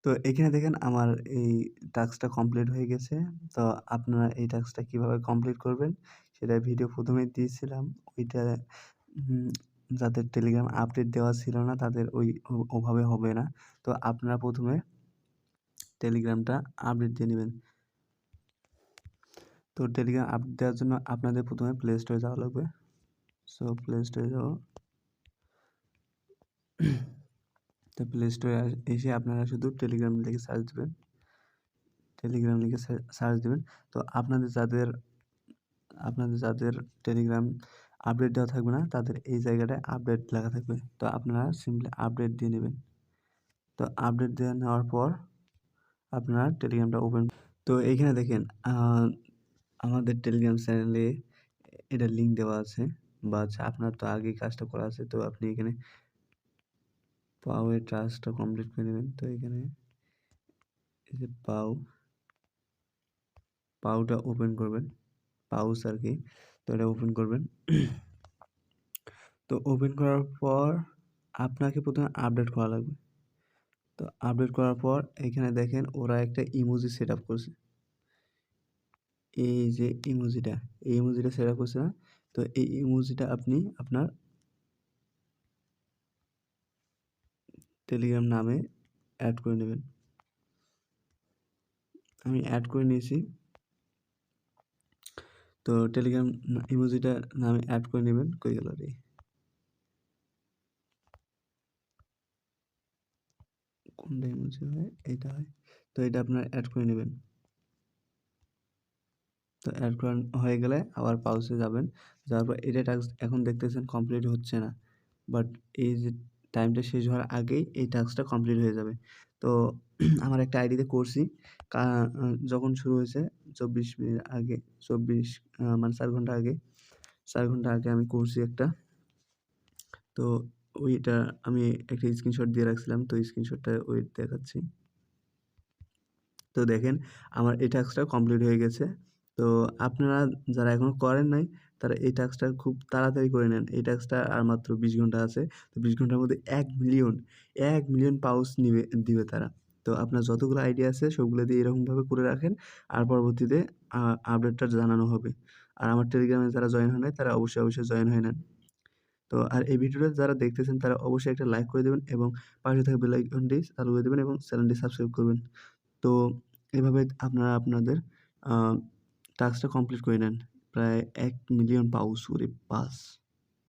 তো এখানে দেখেন আমার এই টাস্কটা কমপ্লিট হয়ে গেছে। তো আপনারা এই টাস্কটা কিভাবে কমপ্লিট করবেন সেটা ভিডিও ১ম এই দিয়েছিলাম। ওইটা উম যাদের টেলিগ্রাম আপডেট দেওয়া ছিল না তাদের ওভাবে হবে না। তো আপনারা ১ম এ টেলিগ্রামটা আপডেট দিয়ে নিবেন। তো টেলিগ্রাম আপডেট দেওয়ার জন্য আপনাদের ১ম এ প্লে স্টোরে যাওয়া লাগবে। সো প্লে স্টোরে যাবো। তো প্লে স্টোরে এসে আপনারা শুধু টেলিগ্রাম লিখে সার্চ দিবেন। টেলিগ্রাম লিখে সার্চ দিবেন। তো আপনাদের যাদের টেলিগ্রাম আপডেট দেওয়া থাকবে না তাদের এই জায়গাটায় আপডেট লেখা থাকবে। তো আপনারা সিম্পলি আপডেট দিয়ে নেবেন। তো আপডেট দিয়ে নেওয়ার পর আপনারা টেলিগ্রামটা ওপেন। তো এইখানে দেখেন আমাদের টেলিগ্রাম চ্যানেলে এটার লিঙ্ক দেওয়া আছে বা আপনার তো আগেই কাজটা করা আছে। তো আপনি এখানে এর টাস্কটা কমপ্লিট করে নেবেন। তো এখানে এই যে পাউটা ওপেন করবেন। পাউস আর কি। তো এটা ওপেন করবেন। তো ওপেন করার পর আপনাকে ১ম এ আপডেট করা লাগবে। তো আপডেট করার পর এখানে দেখেন ওরা একটা ইমোজি সেটআপ করছে। এই যে ইমোজিটা, এই ইমোজিটা সেটআপ করছে না? তো এই ইমোজিটা আপনি আপনার টেলিগ্রাম নামে এড করে নেবেন। আমি এড করে নিয়েছি। তো টেলিগ্রাম ইমোজিটা নামে এড করে নেবেন। কই গেল রে? কোনটা ইমোজি হয়? এইটা হয়। তো এটা আপনারা এড করে নেবেন। তো এড করা হয়ে গেলে আবার পাউসে যাবেন। যাওয়ার পর এটা টাস্ক এখন দেখতেছেন কমপ্লিট হচ্ছে না। বাট এই যে টাইমটা শেষ হওয়ার আগেই এই টাস্কটা কমপ্লিট হয়ে যাবে। তো আমার একটা আইডিতে করছি। কা যখন শুরু হয়েছে ২৪ মিনিট আগে ২৪ মানে ৪ ঘন্টা আগে ৪ ঘন্টা আগে আমি করছি একটা। তো ওইটা আমি একটা স্ক্রিনশট দিয়ে রাখছিলাম। তো স্ক্রিনশটটা দেখাচ্ছি। তো দেখেন আমার এই টাস্কটা কমপ্লিট হয়ে গেছে। তো আপনারা যারা এখনো করেন নাই তারা এই টাস্কটা খুব তাড়াতাড়ি করে নেন। এই টাস্কটা আর মাত্র ২০ ঘন্টা আছে। তো ২০ ঘন্টার মধ্যে ১ মিলিয়ন পাউচ দিবে তারা। তো আপনার যতগুলো আইডিয়া আছে সবগুলো দিয়ে এরকমভাবে করে রাখেন। আর পরবর্তীতে আপডেটটা জানানো হবে। আর আমার টেলিগ্রামে যারা জয়েন হয় নাই তারা অবশ্যই জয়েন হয়ে নেন। তো আর এই ভিডিওটা যারা দেখতেছেন তারা অবশ্যই একটা লাইক করে দিবেন এবং পাশে থাকা বেল আইকনটি চালু করে দিবেন এবং চ্যানেলটি সাবস্ক্রাইব করবেন। তো এভাবে আপনারা আপনাদের আ টাস্কটা কমপ্লিট করে নেন। প্রায় ১ মিলিয়ন পাউচ ওরে বাস!